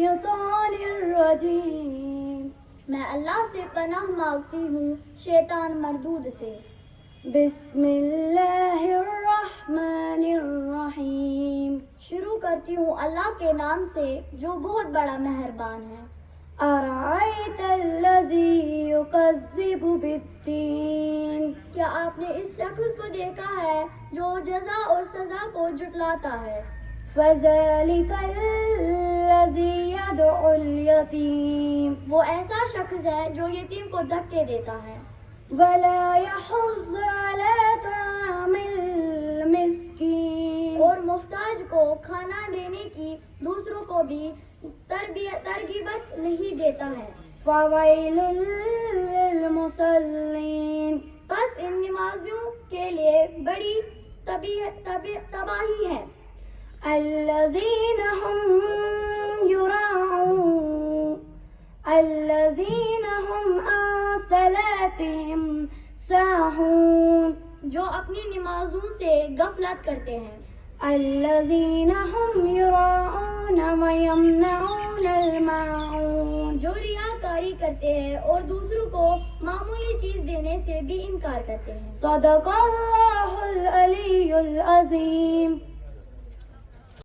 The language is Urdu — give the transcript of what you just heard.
الشيطان الرجيم. میں اللہ سے پناہ مانگتی ہوں شیطان مردود سے. بسم اللہ الرحمن الرحیم. شروع کرتی ہوں اللہ کے نام سے جو بہت بڑا مہربان ہے. أرأيت الذي يكذب بالدين. کیا آپ نے اس شخص کو دیکھا ہے جو جزا اور سزا کو جھٹلاتا ہے؟ فذلك الذي يدعو اليتيم. وہ ایسا شخص ہے جو یتیم کو دھکے دیتا ہے. ولا يحض على طعام المسكين. اور محتاج کو کھانا دینے کی دوسروں کو بھی ترغیبت نہیں دیتا ہے. فويل للمصلين. بس ان نمازیوں کے لیے بڑی تباہی ہے. الذين هم يراعون الذين هم عن صلاتهم ساهون. جو اپنی نمازوں سے غفلت کرتے ہیں. الذين هم يراعون ويمنعون الماعون. جو ریاکاری کرتے ہیں اور دوسروں کو معمولی چیز دینے سے بھی انکار کرتے ہیں. صدق اللہ العلی العظیم.